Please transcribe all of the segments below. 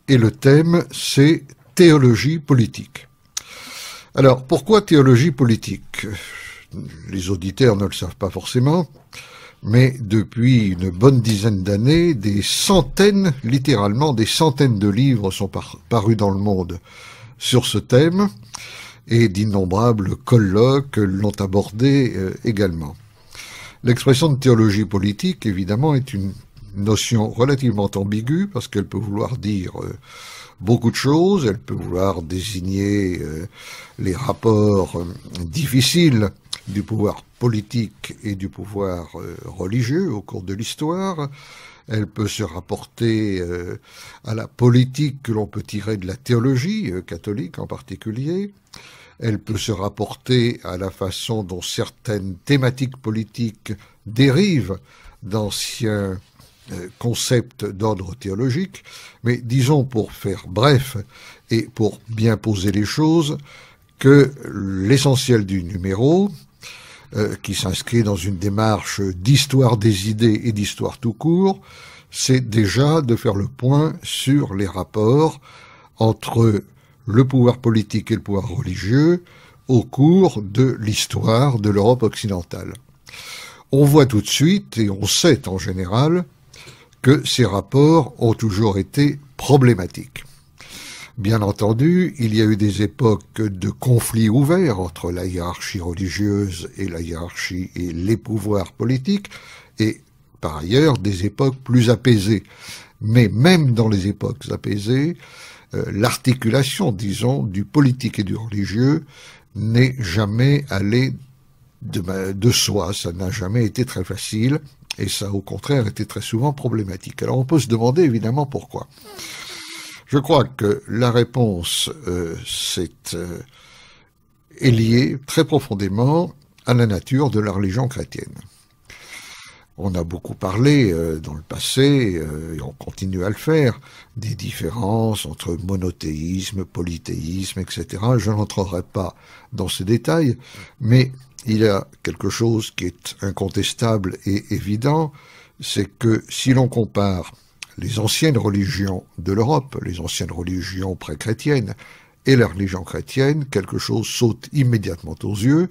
et le thème c'est théologie politique. Alors, pourquoi théologie politique? Les auditeurs ne le savent pas forcément, mais depuis une bonne dizaine d'années, des centaines, littéralement des centaines de livres sont parus dans le monde sur ce thème, et d'innombrables colloques l'ont abordé également. L'expression de théologie politique, évidemment, est une notion relativement ambiguë, parce qu'elle peut vouloir dire beaucoup de choses, elle peut vouloir désigner les rapports difficiles du pouvoir politique et du pouvoir religieux au cours de l'histoire. Elle peut se rapporter à la politique que l'on peut tirer de la théologie catholique en particulier. Elle peut se rapporter à la façon dont certaines thématiques politiques dérivent d'anciens concepts d'ordre théologique, mais disons pour faire bref et pour bien poser les choses que l'essentiel du numéro, qui s'inscrit dans une démarche d'histoire des idées et d'histoire tout court, c'est déjà de faire le point sur les rapports entre le pouvoir politique et le pouvoir religieux au cours de l'histoire de l'Europe occidentale. On voit tout de suite, et on sait en général, que ces rapports ont toujours été problématiques. Bien entendu, il y a eu des époques de conflits ouverts entre la hiérarchie religieuse et la hiérarchie et les pouvoirs politiques, et par ailleurs des époques plus apaisées. Mais même dans les époques apaisées, l'articulation, disons, du politique et du religieux n'est jamais allée de soi, ça n'a jamais été très facile, et ça, au contraire, était très souvent problématique. Alors on peut se demander évidemment pourquoi. Je crois que la réponse est liée très profondément à la nature de la religion chrétienne. On a beaucoup parlé dans le passé, et on continue à le faire, des différences entre monothéisme, polythéisme, etc. Je n'entrerai pas dans ces détails, mais il y a quelque chose qui est incontestable et évident, c'est que si l'on compare les anciennes religions de l'Europe, les anciennes religions pré-chrétiennes et la religion chrétienne, quelque chose saute immédiatement aux yeux,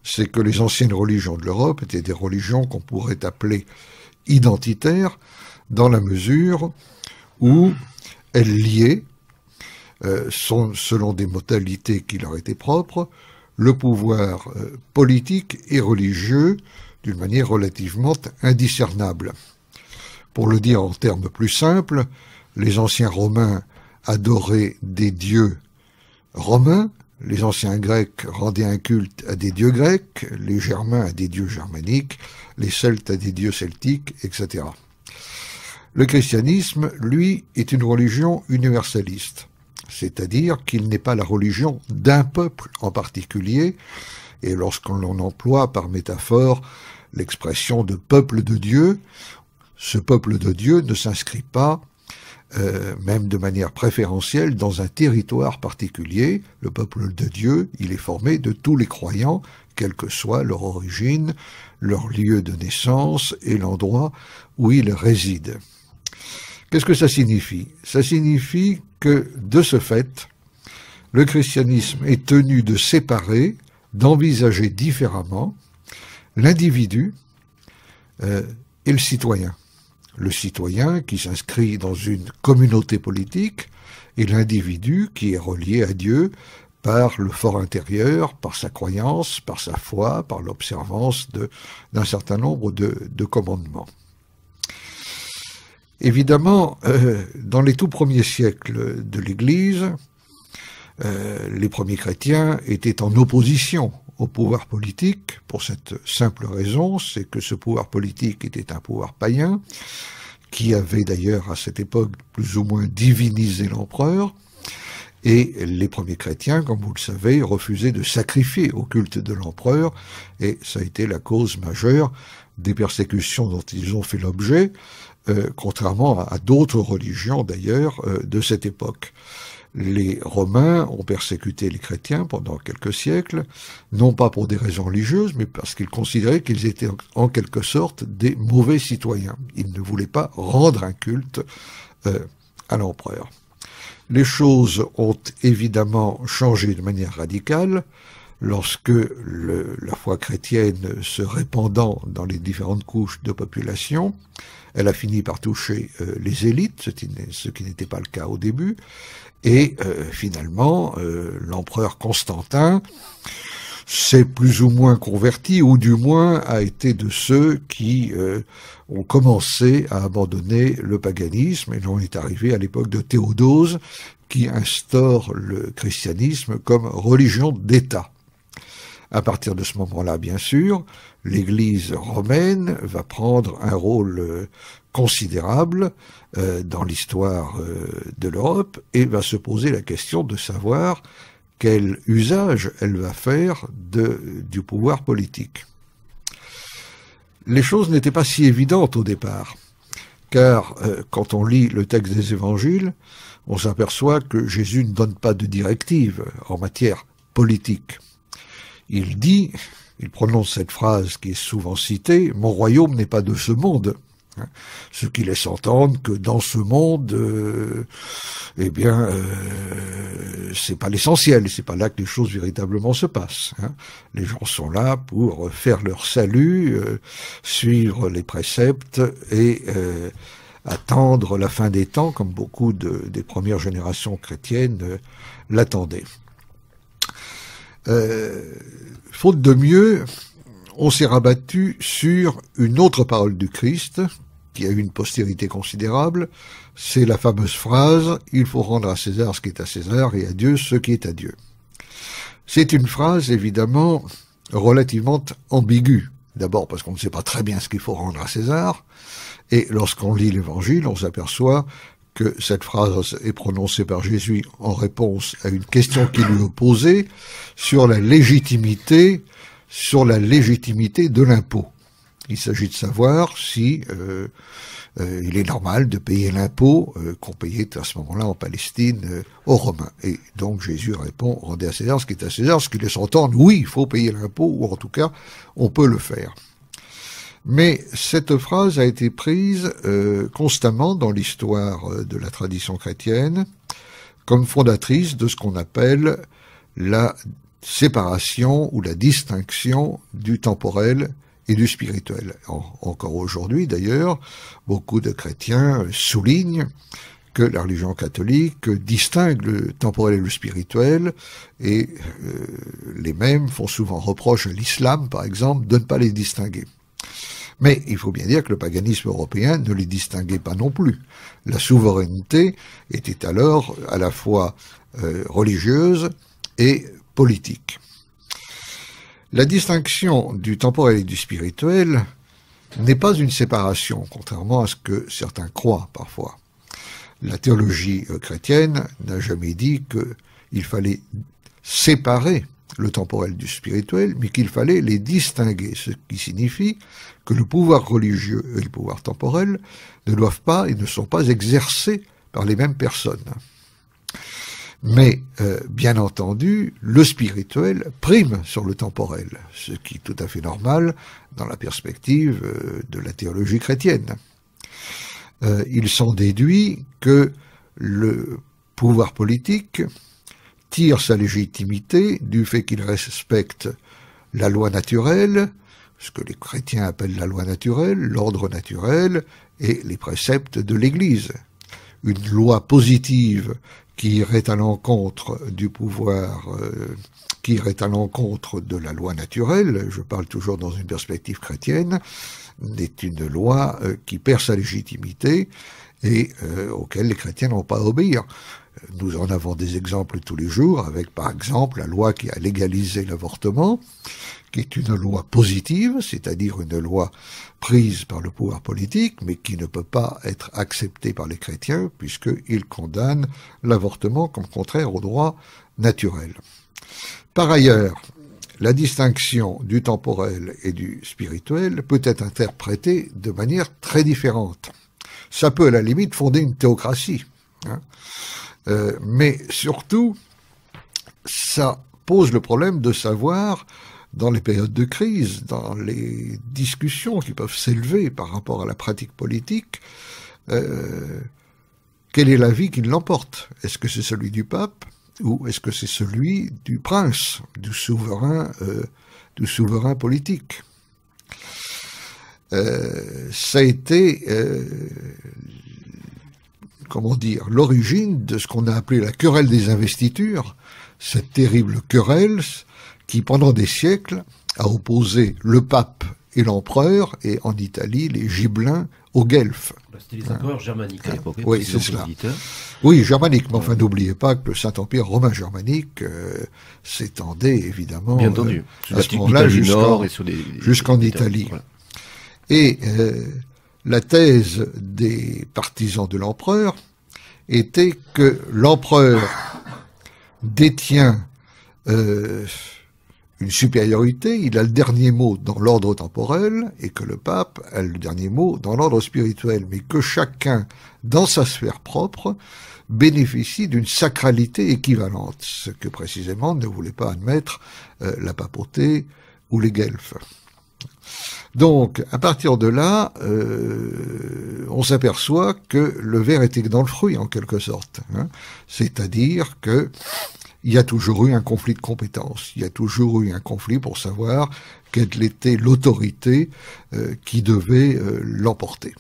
c'est que les anciennes religions de l'Europe étaient des religions qu'on pourrait appeler identitaires, dans la mesure où elles liaient, selon des modalités qui leur étaient propres, le pouvoir politique et religieux d'une manière relativement indiscernable. Pour le dire en termes plus simples, les anciens Romains adoraient des dieux romains, les anciens Grecs rendaient un culte à des dieux grecs, les Germains à des dieux germaniques, les Celtes à des dieux celtiques, etc. Le christianisme, lui, est une religion universaliste, c'est-à-dire qu'il n'est pas la religion d'un peuple en particulier, et lorsqu'on emploie par métaphore l'expression de peuple de Dieu, ce peuple de Dieu ne s'inscrit pas, même de manière préférentielle, dans un territoire particulier. Le peuple de Dieu, il est formé de tous les croyants, quelle que soit leur origine, leur lieu de naissance et l'endroit où ils résident. Qu'est-ce que ça signifie? Ça signifie que, de ce fait, le christianisme est tenu de séparer, d'envisager différemment l'individu et le citoyen. Le citoyen qui s'inscrit dans une communauté politique et l'individu qui est relié à Dieu par le fort intérieur, par sa croyance, par sa foi, par l'observance d'un certain nombre de commandements. Évidemment, dans les tout premiers siècles de l'Église, les premiers chrétiens étaient en opposition au pouvoir politique, pour cette simple raison, c'est que ce pouvoir politique était un pouvoir païen, qui avait d'ailleurs à cette époque plus ou moins divinisé l'empereur, et les premiers chrétiens, comme vous le savez, refusaient de sacrifier au culte de l'empereur, et ça a été la cause majeure des persécutions dont ils ont fait l'objet, contrairement à d'autres religions d'ailleurs de cette époque. Les Romains ont persécuté les chrétiens pendant quelques siècles, non pas pour des raisons religieuses, mais parce qu'ils considéraient qu'ils étaient en quelque sorte des mauvais citoyens. Ils ne voulaient pas rendre un culte à l'empereur. Les choses ont évidemment changé de manière radicale lorsque la foi chrétienne se répandant dans les différentes couches de population, elle a fini par toucher les élites, ce qui n'était pas le cas au début, et finalement l'empereur Constantin s'est plus ou moins converti, ou du moins a été de ceux qui ont commencé à abandonner le paganisme, et l'on est arrivé à l'époque de Théodose, qui instaure le christianisme comme religion d'État. À partir de ce moment-là, bien sûr, l'Église romaine va prendre un rôle considérable dans l'histoire de l'Europe et va se poser la question de savoir quel usage elle va faire du pouvoir politique. Les choses n'étaient pas si évidentes au départ, car quand on lit le texte des évangiles, on s'aperçoit que Jésus ne donne pas de directive en matière politique. Il prononce cette phrase qui est souvent citée, « Mon royaume n'est pas de ce monde ». Ce qui laisse entendre que dans ce monde, c'est pas l'essentiel, c'est pas là que les choses véritablement se passent. Les gens sont là pour faire leur salut, suivre les préceptes et attendre la fin des temps, comme beaucoup des premières générations chrétiennes l'attendaient. Faute de mieux, on s'est rabattu sur une autre parole du Christ, qui a eu une postérité considérable, c'est la fameuse phrase « Il faut rendre à César ce qui est à César et à Dieu ce qui est à Dieu ». C'est une phrase, évidemment, relativement ambiguë. D'abord parce qu'on ne sait pas très bien ce qu'il faut rendre à César, et lorsqu'on lit l'Évangile, on s'aperçoit que cette phrase est prononcée par Jésus en réponse à une question qui lui est posée sur la légitimité de l'impôt. Il s'agit de savoir si il est normal de payer l'impôt qu'on payait à ce moment-là en Palestine aux Romains. Et donc Jésus répond, rendez à César ce qui est à César, ce qui laisse entendre, oui, il faut payer l'impôt, ou en tout cas, on peut le faire. Mais cette phrase a été prise constamment dans l'histoire de la tradition chrétienne comme fondatrice de ce qu'on appelle la séparation ou la distinction du temporel et du spirituel. Encore aujourd'hui, d'ailleurs, beaucoup de chrétiens soulignent que la religion catholique distingue le temporel et le spirituel, et les mêmes font souvent reproche à l'islam, par exemple, de ne pas les distinguer. Mais il faut bien dire que le paganisme européen ne les distinguait pas non plus. La souveraineté était alors à la fois religieuse et politique. La distinction du temporel et du spirituel n'est pas une séparation, contrairement à ce que certains croient parfois. La théologie chrétienne n'a jamais dit qu'il fallait séparer le temporel du spirituel, mais qu'il fallait les distinguer, ce qui signifie que le pouvoir religieux et le pouvoir temporel ne doivent pas et ne sont pas exercés par les mêmes personnes. Mais, bien entendu, le spirituel prime sur le temporel, ce qui est tout à fait normal dans la perspective de la théologie chrétienne. Il s'en déduit que le pouvoir politique tire sa légitimité du fait qu'il respecte la loi naturelle, ce que les chrétiens appellent la loi naturelle, l'ordre naturel et les préceptes de l'Église. Une loi positive qui irait à l'encontre du pouvoir, qui irait à l'encontre de la loi naturelle, je parle toujours dans une perspective chrétienne, est une loi qui perd sa légitimité et auquel les chrétiens n'ont pas à obéir. Nous en avons des exemples tous les jours, avec par exemple la loi qui a légalisé l'avortement, qui est une loi positive, c'est-à-dire une loi prise par le pouvoir politique, mais qui ne peut pas être acceptée par les chrétiens, puisqu'ils condamnent l'avortement comme contraire au droit naturel. Par ailleurs, la distinction du temporel et du spirituel peut être interprétée de manière très différente. Ça peut à la limite fonder une théocratie, mais surtout, ça pose le problème de savoir, dans les périodes de crise, dans les discussions qui peuvent s'élever par rapport à la pratique politique, quel est l'avis qui l'emporte? Est-ce que c'est celui du pape ou est-ce que c'est celui du prince, du souverain politique? Ça a été, comment dire, l'origine de ce qu'on a appelé la querelle des investitures, cette terrible querelle qui, pendant des siècles, a opposé le pape et l'empereur, et en Italie, les Gibelins aux Guelfes. C'était les empereurs germaniques à l'époque. Oui, c'est cela. Oui, germanique, mais enfin, n'oubliez pas que le Saint-Empire romain germanique s'étendait, évidemment, bien entendu, à ce moment-là, jusqu'en Italie. Italie. Voilà. Et la thèse des partisans de l'empereur était que l'empereur détient une supériorité, il a le dernier mot dans l'ordre temporel, et que le pape a le dernier mot dans l'ordre spirituel, mais que chacun, dans sa sphère propre, bénéficie d'une sacralité équivalente, ce que précisément ne voulait pas admettre la papauté ou les Guelfes. Donc, à partir de là, on s'aperçoit que le ver était dans le fruit, en quelque sorte. Hein. C'est-à-dire que il y a toujours eu un conflit de compétences. Il y a toujours eu un conflit pour savoir quelle était l'autorité qui devait l'emporter.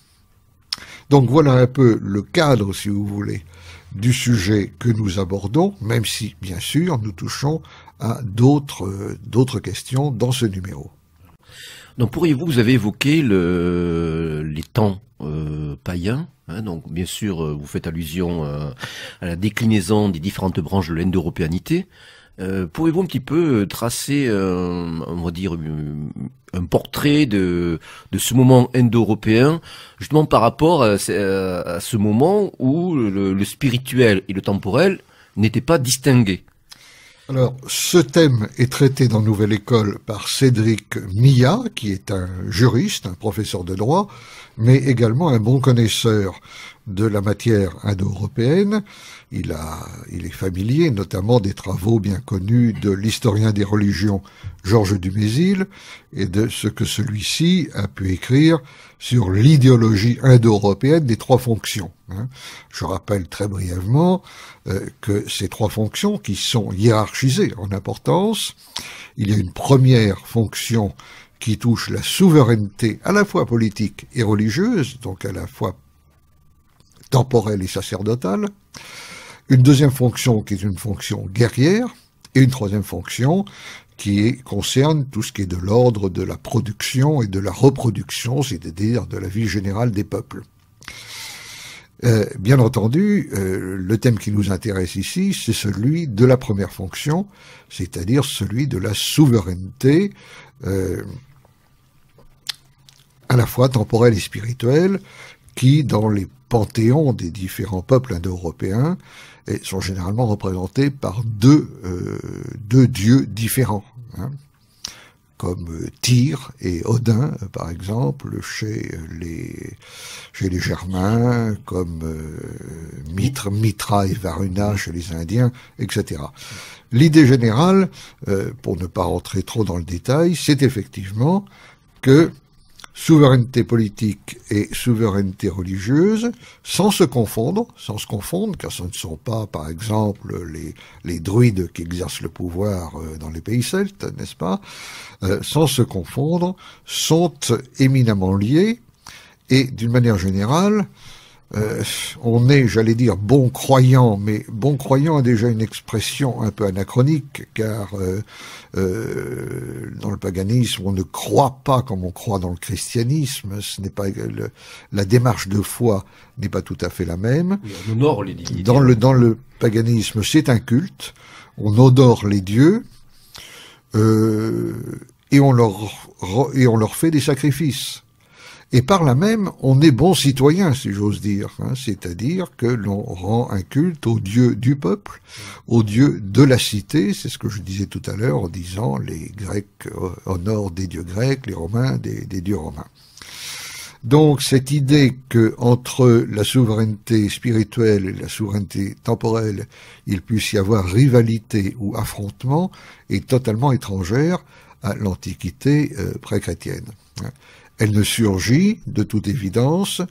Donc voilà un peu le cadre, si vous voulez, du sujet que nous abordons, même si, bien sûr, nous touchons à d'autres questions dans ce numéro. Donc pourriez-vous, vous avez évoqué les temps païens, hein, donc bien sûr vous faites allusion à la déclinaison des différentes branches de l'Indo-européanité. Pourriez-vous un petit peu tracer, on va dire, un portrait de ce moment indo-européen, justement par rapport à ce moment où le spirituel et le temporel n'étaient pas distingués? Alors, ce thème est traité dans Nouvelle École par Cédric Millat, qui est un juriste, un professeur de droit, mais également un bon connaisseur de la matière indo-européenne. Il est familier, notamment des travaux bien connus de l'historien des religions Georges Dumézil, et de ce que celui-ci a pu écrire sur l'idéologie indo-européenne des trois fonctions. Je rappelle très brièvement que ces trois fonctions, qui sont hiérarchisées en importance, il y a une première fonction qui touche la souveraineté à la fois politique et religieuse, donc à la fois temporelle et sacerdotale, une deuxième fonction qui est une fonction guerrière, et une troisième fonction qui concerne tout ce qui est de l'ordre de la production et de la reproduction, c'est-à-dire de la vie générale des peuples. Bien entendu, le thème qui nous intéresse ici, c'est celui de la première fonction, c'est-à-dire celui de la souveraineté à la fois temporelle et spirituelle, qui, dans les panthéons des différents peuples indo-européens, sont généralement représentés par deux dieux différents, hein, comme Tyr et Odin, par exemple, chez les Germains, comme Mitra et Varuna chez les Indiens, etc. L'idée générale, pour ne pas rentrer trop dans le détail, c'est effectivement que souveraineté politique et souveraineté religieuse, sans se confondre, car ce ne sont pas, par exemple, les druides qui exercent le pouvoir dans les pays celtes, n'est-ce pas, sans se confondre, sont éminemment liés, et d'une manière générale, on est, j'allais dire, bon croyant, mais bon croyant a déjà une expression un peu anachronique, car dans le paganisme, on ne croit pas comme on croit dans le christianisme. Ce n'est pas la démarche de foi n'est pas tout à fait la même. Oui, on honore les divinités. Dans le paganisme, c'est un culte. On honore les dieux et on leur fait des sacrifices. Et par là même, on est bon citoyen, si j'ose dire, hein, c'est-à-dire que l'on rend un culte aux dieux du peuple, aux dieux de la cité, c'est ce que je disais tout à l'heure en disant les Grecs honorent des dieux grecs, les Romains des dieux romains. Donc cette idée que entre la souveraineté spirituelle et la souveraineté temporelle, il puisse y avoir rivalité ou affrontement est totalement étrangère à l'Antiquité pré-chrétienne. Elle ne surgit, de toute évidence,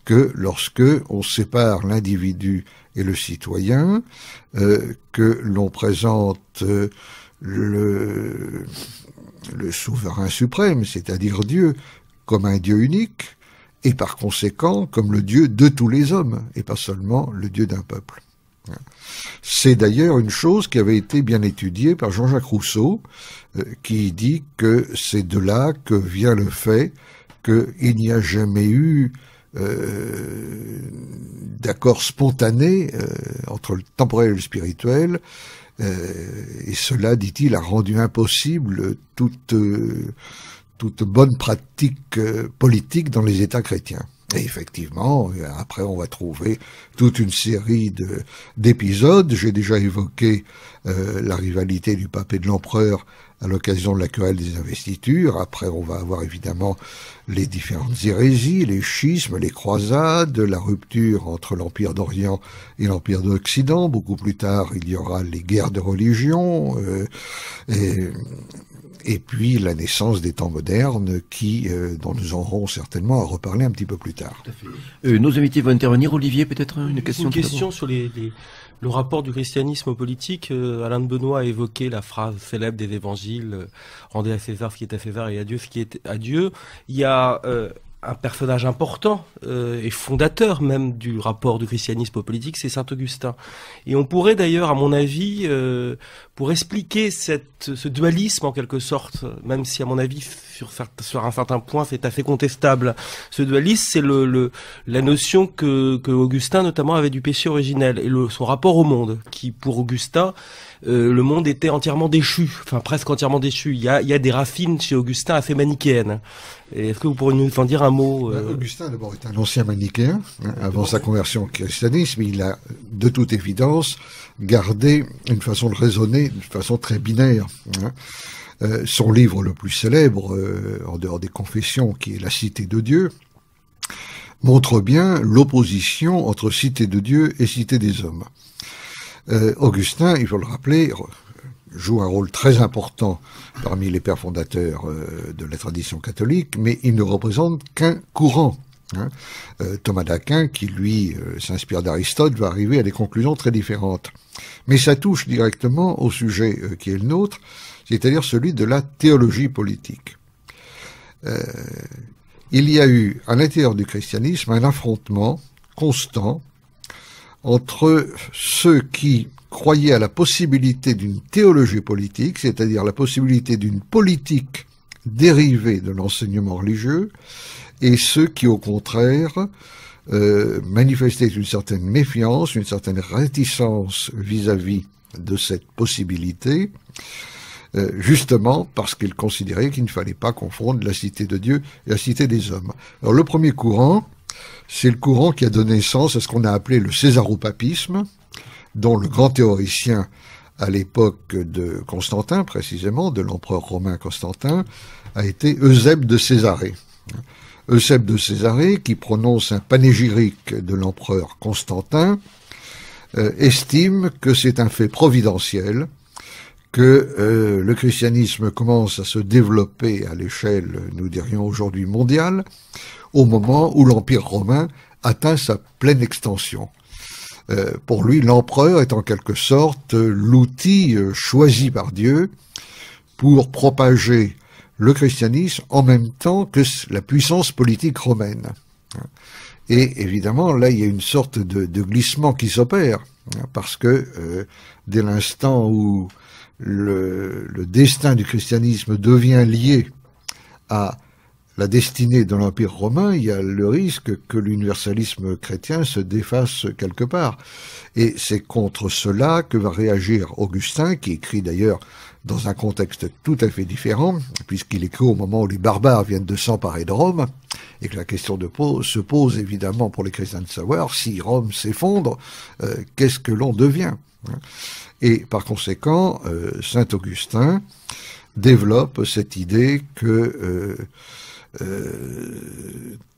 que lorsque on sépare l'individu et le citoyen, que l'on présente le souverain suprême, c'est-à-dire Dieu, comme un Dieu unique, et par conséquent comme le Dieu de tous les hommes, et pas seulement le Dieu d'un peuple. C'est d'ailleurs une chose qui avait été bien étudiée par Jean-Jacques Rousseau, qui dit que c'est de là que vient le fait qu'il n'y a jamais eu d'accord spontané entre le temporel et le spirituel, et cela, dit-il, a rendu impossible toute bonne pratique politique dans les États chrétiens. Et effectivement, après on va trouver toute une série d'épisodes. J'ai déjà évoqué la rivalité du pape et de l'empereur à l'occasion de la querelle des investitures. Après on va avoir évidemment les différentes hérésies, les schismes, les croisades, la rupture entre l'Empire d'Orient et l'Empire d'Occident. Beaucoup plus tard, il y aura les guerres de religion, et puis la naissance des temps modernes dont nous aurons certainement à reparler un petit peu plus tard. Tout à fait. Nos invités vont intervenir. Olivier, peut-être une question. Une question sur le rapport du christianisme aux politiques. Alain de Benoît a évoqué la phrase célèbre des évangiles « Rendez à César ce qui est à César et à Dieu ce qui est à Dieu ». Il y a un personnage important et fondateur même du rapport du christianisme aux politiques, c'est Saint Augustin. Et on pourrait d'ailleurs, à mon avis, pour expliquer ce dualisme en quelque sorte, même si à mon avis sur un certain point c'est assez contestable, ce dualisme c'est la notion que Augustin notamment avait du péché originel et son rapport au monde, qui pour Augustin le monde était entièrement déchu, enfin presque entièrement déchu. Il y a des racines chez Augustin assez manichéennes. Est-ce que vous pourriez nous en dire un mot Augustin d'abord est un ancien manichéen, avant sa conversion au christianisme. Il a de toute évidence gardé une façon de raisonner, une façon très binaire. Son livre le plus célèbre, en dehors des Confessions, qui est La Cité de Dieu, montre bien l'opposition entre Cité de Dieu et Cité des hommes. Augustin, il faut le rappeler, joue un rôle très important parmi les pères fondateurs de la tradition catholique, mais il ne représente qu'un courant. Thomas d'Aquin, qui lui s'inspire d'Aristote, va arriver à des conclusions très différentes. Mais ça touche directement au sujet qui est le nôtre, c'est-à-dire celui de la théologie politique. Il y a eu, à l'intérieur du christianisme, un affrontement constant entre ceux qui croyaient à la possibilité d'une théologie politique, c'est-à-dire la possibilité d'une politique dérivée de l'enseignement religieux, et ceux qui, au contraire, manifestaient une certaine méfiance, une certaine réticence vis-à-vis de cette possibilité, justement parce qu'ils considéraient qu'il ne fallait pas confondre la cité de Dieu et la cité des hommes. Alors le premier courant, c'est le courant qui a donné naissance à ce qu'on a appelé le césaropapisme, dont le grand théoricien à l'époque de Constantin, précisément, de l'empereur romain Constantin, a été Eusèbe de Césarée. Eusèbe de Césarée, qui prononce un panégyrique de l'empereur Constantin, estime que c'est un fait providentiel, que le christianisme commence à se développer à l'échelle, nous dirions aujourd'hui mondiale, au moment où l'Empire romain atteint sa pleine extension. Pour lui, l'empereur est en quelque sorte l'outil choisi par Dieu pour propager le christianisme en même temps que la puissance politique romaine. Et évidemment, là, il y a une sorte de glissement qui s'opère, parce que dès l'instant où le destin du christianisme devient lié à la destinée de l'Empire romain, il y a le risque que l'universalisme chrétien se défasse quelque part. Et c'est contre cela que va réagir Augustin, qui écrit d'ailleurs dans un contexte tout à fait différent, puisqu'il écrit au moment où les barbares viennent de s'emparer de Rome, et que la question se pose évidemment pour les chrétiens de savoir, si Rome s'effondre, qu'est-ce que l'on devient ? Et par conséquent, saint Augustin développe cette idée que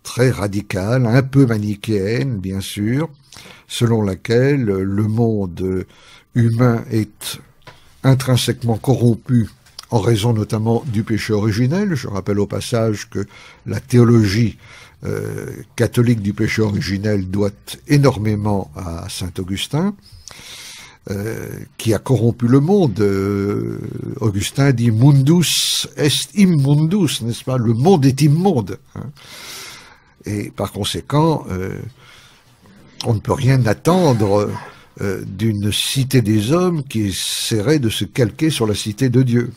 très radicale, un peu manichéenne, bien sûr, selon laquelle le monde humain est intrinsèquement corrompu en raison notamment du péché originel. Je rappelle au passage que la théologie catholique du péché originel doit énormément à saint Augustin, qui a corrompu le monde. Augustin dit « mundus est immundus », n'est-ce pas? Le monde est immonde. Hein. Et par conséquent, on ne peut rien attendre d'une cité des hommes qui essaierait de se calquer sur la cité de Dieu.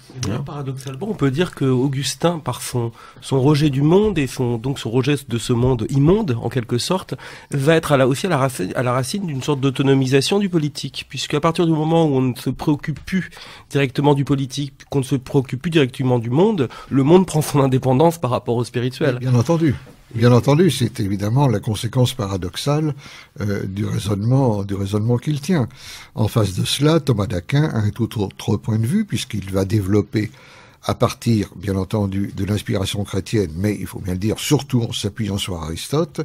Paradoxalement, on peut dire que Augustin, par son rejet du monde et son rejet de ce monde immonde, en quelque sorte, va être aussi à la racine d'une sorte d'autonomisation du politique, puisqu'à partir du moment où on ne se préoccupe plus directement du politique, qu'on ne se préoccupe plus directement du monde, le monde prend son indépendance par rapport au spirituel. Bien entendu. Bien entendu, c'est évidemment la conséquence paradoxale du raisonnement qu'il tient. En face de cela, Thomas d'Aquin a un tout autre point de vue, puisqu'il va développer, à partir, bien entendu, de l'inspiration chrétienne, mais il faut bien le dire, surtout en s'appuyant sur Aristote,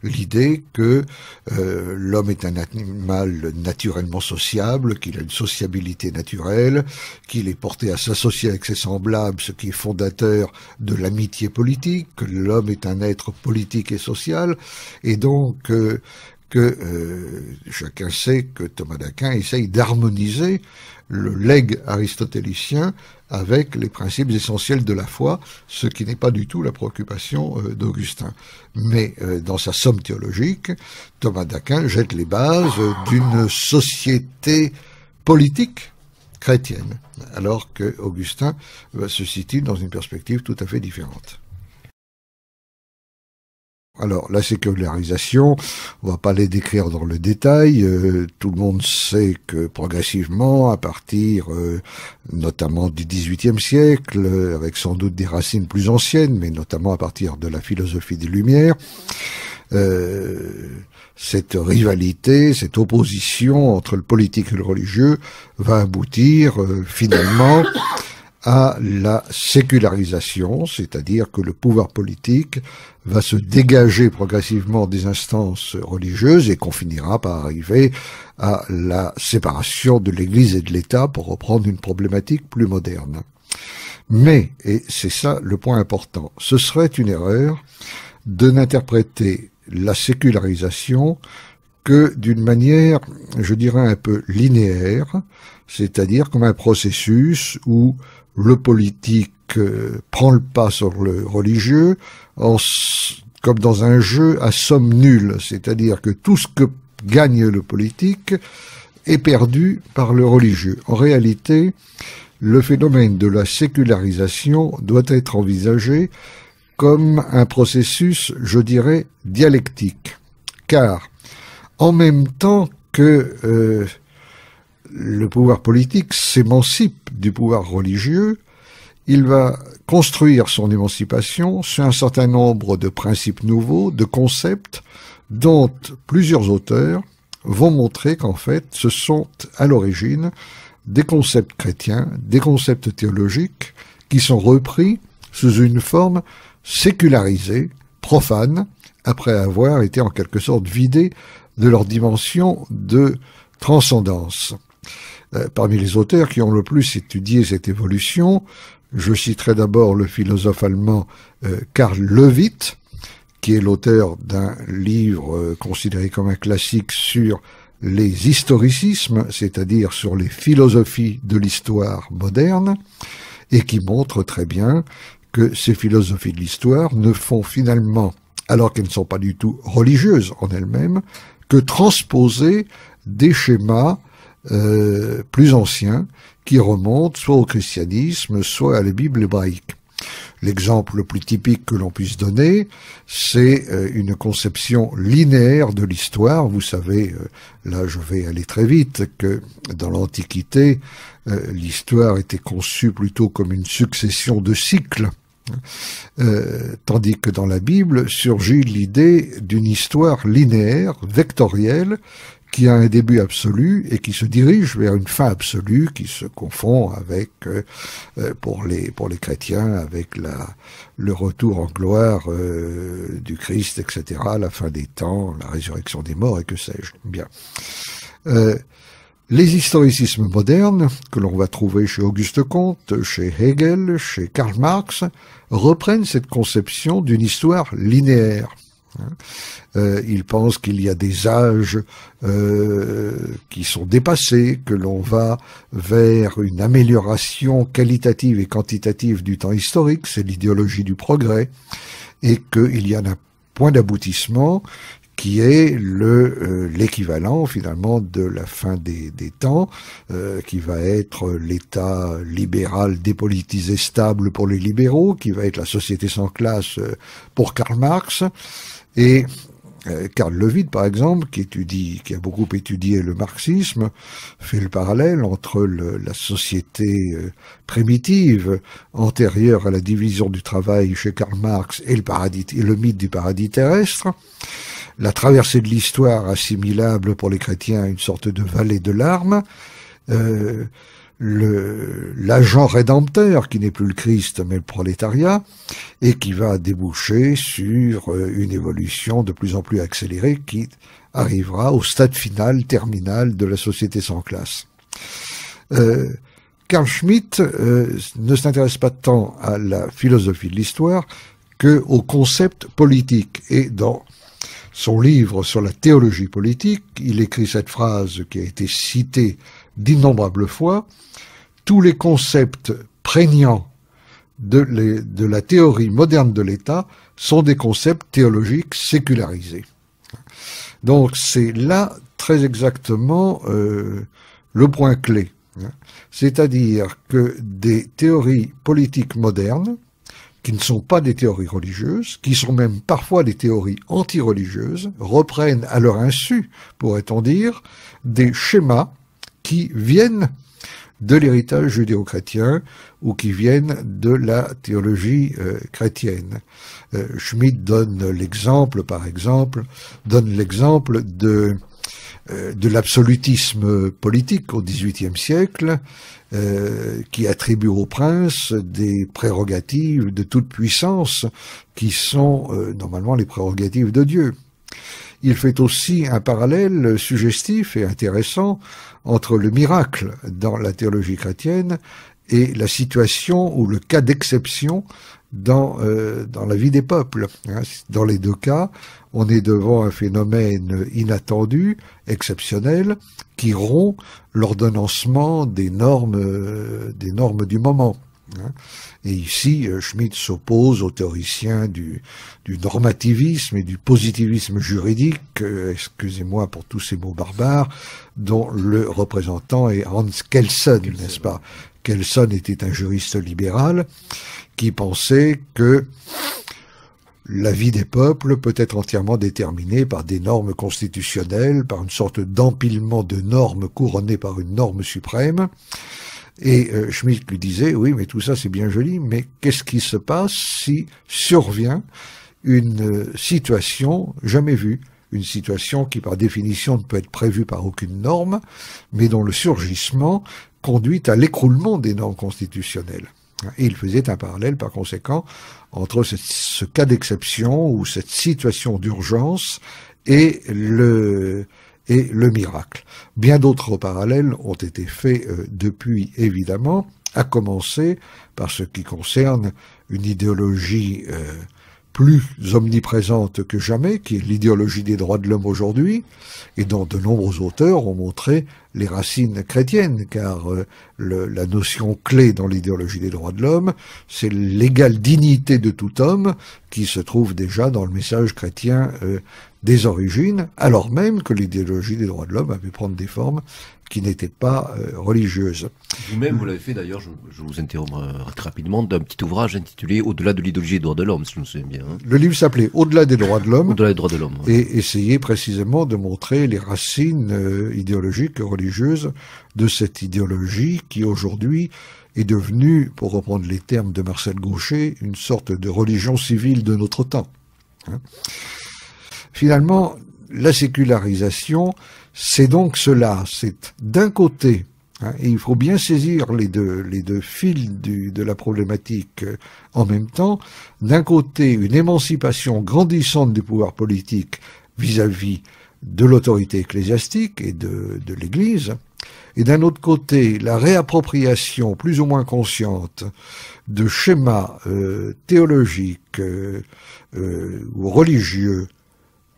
l'idée que l'homme est un animal naturellement sociable, qu'il a une sociabilité naturelle, qu'il est porté à s'associer avec ses semblables, ce qui est fondateur de l'amitié politique, que l'homme est un être politique et social, et donc chacun sait que Thomas d'Aquin essaye d'harmoniser le legs aristotélicien avec les principes essentiels de la foi, ce qui n'est pas du tout la préoccupation d'Augustin. Mais dans sa somme théologique, Thomas d'Aquin jette les bases d'une société politique chrétienne, alors que Augustin se situe dans une perspective tout à fait différente. Alors, la sécularisation, on va pas les décrire dans le détail. Tout le monde sait que progressivement, à partir notamment du XVIIIe siècle, avec sans doute des racines plus anciennes, mais notamment à partir de la philosophie des Lumières, cette rivalité, cette opposition entre le politique et le religieux va aboutir finalement à la sécularisation, c'est-à-dire que le pouvoir politique va se dégager progressivement des instances religieuses et qu'on finira par arriver à la séparation de l'Église et de l'État, pour reprendre une problématique plus moderne. Mais, et c'est ça le point important, ce serait une erreur de n'interpréter la sécularisation que d'une manière, je dirais, un peu linéaire, c'est-à-dire comme un processus où le politique prend le pas sur le religieux, comme dans un jeu à somme nulle, c'est-à-dire que tout ce que gagne le politique est perdu par le religieux. En réalité, le phénomène de la sécularisation doit être envisagé comme un processus, je dirais, dialectique, car en même temps que le pouvoir politique s'émancipe du pouvoir religieux, il va construire son émancipation sur un certain nombre de principes nouveaux, de concepts, dont plusieurs auteurs vont montrer qu'en fait, ce sont à l'origine des concepts chrétiens, des concepts théologiques, qui sont repris sous une forme sécularisée, profane, après avoir été en quelque sorte vidés de leur dimension de transcendance. Parmi les auteurs qui ont le plus étudié cette évolution, je citerai d'abord le philosophe allemand Karl Löwit, qui est l'auteur d'un livre considéré comme un classique sur les historicismes, c'est-à-dire sur les philosophies de l'histoire moderne, et qui montre très bien que ces philosophies de l'histoire ne font finalement, alors qu'elles ne sont pas du tout religieuses en elles-mêmes, que transposer des schémas plus anciens qui remontent soit au christianisme, soit à la Bible hébraïque. L'exemple le plus typique que l'on puisse donner, c'est une conception linéaire de l'histoire. Vous savez, là je vais aller très vite, que dans l'Antiquité, l'histoire était conçue plutôt comme une succession de cycles, tandis que dans la Bible surgit l'idée d'une histoire linéaire, vectorielle, qui a un début absolu et qui se dirige vers une fin absolue, qui se confond avec, pour les chrétiens, avec le retour en gloire du Christ, etc., la fin des temps, la résurrection des morts et que sais-je. Bien. Les historicismes modernes, que l'on va trouver chez Auguste Comte, chez Hegel, chez Karl Marx, reprennent cette conception d'une histoire linéaire. Ils pensent qu'il y a des âges qui sont dépassés, que l'on va vers une amélioration qualitative et quantitative du temps historique, c'est l'idéologie du progrès, et qu'il y a un point d'aboutissement qui est l'équivalent finalement de la fin des temps, qui va être l'État libéral dépolitisé stable pour les libéraux, qui va être la société sans classe pour Karl Marx, et Karl Lewit, par exemple, qui a beaucoup étudié le marxisme, fait le parallèle entre la société primitive, antérieure à la division du travail chez Karl Marx, et le mythe du paradis terrestre, la traversée de l'histoire assimilable pour les chrétiens à une sorte de vallée de larmes, l'agent rédempteur qui n'est plus le Christ mais le prolétariat, et qui va déboucher sur une évolution de plus en plus accélérée qui arrivera au stade final, terminal de la société sans classe. Carl Schmitt ne s'intéresse pas tant à la philosophie de l'histoire que au concept politique, et dans son livre sur la théologie politique, il écrit cette phrase qui a été citée d'innombrables fois: tous les concepts prégnants de la théorie moderne de l'État sont des concepts théologiques sécularisés. Donc c'est là très exactement le point clé. C'est-à-dire que des théories politiques modernes, qui ne sont pas des théories religieuses, qui sont même parfois des théories anti-religieuses, reprennent à leur insu, pourrait-on dire, des schémas qui viennent de l'héritage judéo-chrétien ou qui viennent de la théologie chrétienne. Schmitt donne l'exemple, par exemple, de l'absolutisme politique au XVIIIe siècle, qui attribue au prince des prérogatives de toute puissance qui sont normalement les prérogatives de Dieu. Il fait aussi un parallèle suggestif et intéressant entre le miracle dans la théologie chrétienne et la situation ou le cas d'exception dans la vie des peuples. Dans les deux cas, on est devant un phénomène inattendu, exceptionnel, qui rompt l'ordonnancement des normes du moment. Et ici, Schmitt s'oppose aux théoriciens du normativisme et du positivisme juridique, excusez-moi pour tous ces mots barbares, dont le représentant est Hans Kelsen, n'est-ce pas? Kelsen était un juriste libéral qui pensait que la vie des peuples peut être entièrement déterminée par des normes constitutionnelles, par une sorte d'empilement de normes couronnées par une norme suprême. Et Schmitt lui disait, oui, mais tout ça c'est bien joli, mais qu'est-ce qui se passe si survient une situation jamais vue, une situation qui par définition ne peut être prévue par aucune norme, mais dont le surgissement conduit à l'écroulement des normes constitutionnelles. Et il faisait un parallèle par conséquent entre ce cas d'exception ou cette situation d'urgence et le miracle. Bien d'autres parallèles ont été faits depuis, évidemment, à commencer par ce qui concerne une idéologie plus omniprésente que jamais, qui est l'idéologie des droits de l'homme aujourd'hui, et dont de nombreux auteurs ont montré les racines chrétiennes, car la notion clé dans l'idéologie des droits de l'homme, c'est l'égale dignité de tout homme, qui se trouve déjà dans le message chrétien des origines, alors même que l'idéologie des droits de l'homme avait prendre des formes qui n'étaient pas religieuses. Vous-même, vous l'avez fait d'ailleurs, je vous interromps très rapidement, d'un petit ouvrage intitulé « Au-delà de l'idéologie des droits de l'homme », si je me souviens bien. Le livre s'appelait « Au-delà des droits de l'homme ». Au-delà des droits de l'homme. Et essayait précisément de montrer les racines idéologiques et religieuses de cette idéologie qui aujourd'hui est devenue, pour reprendre les termes de Marcel Gauchet, une sorte de religion civile de notre temps. Finalement, la sécularisation, c'est donc cela. C'est d'un côté, et il faut bien saisir les deux fils de la problématique en même temps, d'un côté une émancipation grandissante du pouvoir politique vis-à-vis de l'autorité ecclésiastique et de l'Église, et d'un autre côté la réappropriation plus ou moins consciente de schémas théologiques ou religieux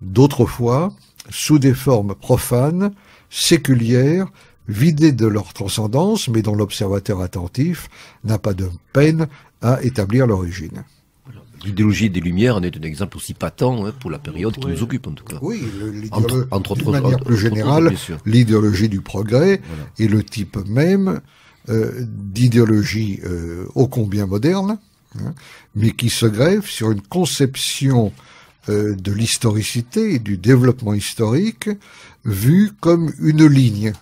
d'autrefois, sous des formes profanes, séculières, vidées de leur transcendance, mais dont l'observateur attentif n'a pas de peine à établir l'origine. L'idéologie des Lumières en est un exemple aussi patent pour la période qui nous occupe en tout cas. Oui, d'une manière plus générale, l'idéologie du progrès est le type même d'idéologie ô combien moderne, mais qui se greffe sur une conception de l'historicité et du développement historique vue comme une ligne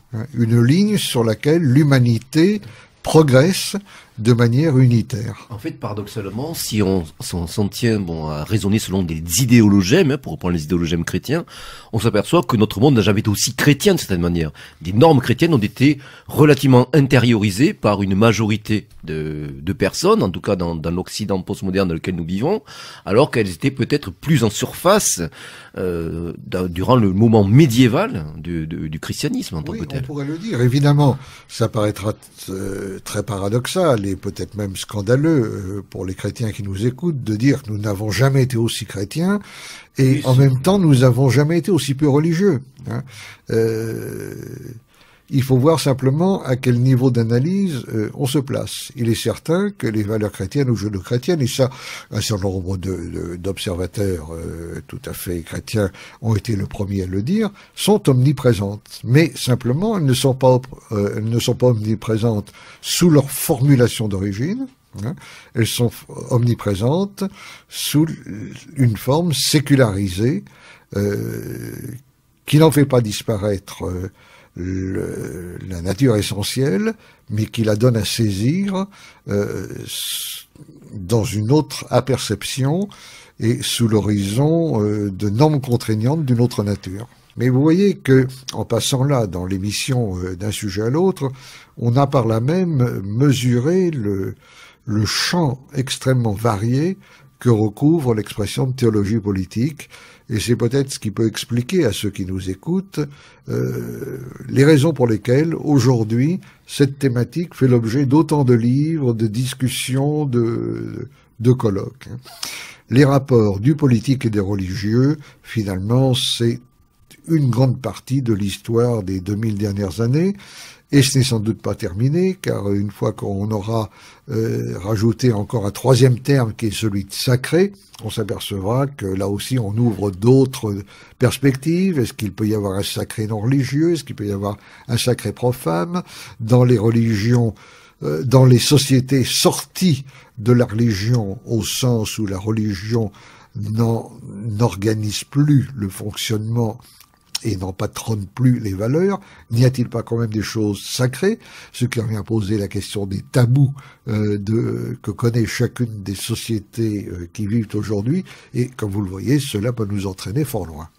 sur laquelle l'humanité progresse de manière unitaire. En fait, paradoxalement, si on s'en tient à raisonner selon des idéologèmes, pour reprendre les idéologèmes chrétiens, on s'aperçoit que notre monde n'a jamais été aussi chrétien de certaine manière. Des normes chrétiennes ont été relativement intériorisées par une majorité de personnes, en tout cas dans l'Occident postmoderne dans lequel nous vivons, alors qu'elles étaient peut-être plus en surface durant le moment médiéval du christianisme en tant que tel. On pourrait le dire. Évidemment, ça paraîtra très paradoxal et peut-être même scandaleux pour les chrétiens qui nous écoutent de dire que nous n'avons jamais été aussi chrétiens et en même temps nous n'avons jamais été aussi peu religieux. Il faut voir simplement à quel niveau d'analyse on se place. Il est certain que les valeurs chrétiennes ou judéo-chrétiennes, et ça, un certain nombre d'observateurs tout à fait chrétiens ont été le premier à le dire, sont omniprésentes. Mais simplement, elles ne sont pas omniprésentes sous leur formulation d'origine. Elles sont omniprésentes sous une forme sécularisée qui n'en fait pas disparaître la nature essentielle, mais qui la donne à saisir dans une autre aperception et sous l'horizon de normes contraignantes d'une autre nature. Mais vous voyez que, en passant là, dans l'émission d'un sujet à l'autre, on a par là même mesuré le champ extrêmement varié que recouvre l'expression de théologie politique. Et c'est peut-être ce qui peut expliquer à ceux qui nous écoutent les raisons pour lesquelles, aujourd'hui, cette thématique fait l'objet d'autant de livres, de discussions, de colloques. Les rapports du politique et des religieux, finalement, c'est une grande partie de l'histoire des 2000 dernières années. Et ce n'est sans doute pas terminé, car une fois qu'on aura rajouté encore un troisième terme qui est celui de sacré, on s'apercevra que là aussi on ouvre d'autres perspectives. Est-ce qu'il peut y avoir un sacré non religieux? Est-ce qu'il peut y avoir un sacré profane? Dans les religions, dans les sociétés sorties de la religion, au sens où la religion n'organise plus le fonctionnement et n'en patronne plus les valeurs, n'y a-t-il pas quand même des choses sacrées? Ce qui revient à poser la question des tabous que connaît chacune des sociétés qui vivent aujourd'hui, et comme vous le voyez, cela peut nous entraîner fort loin.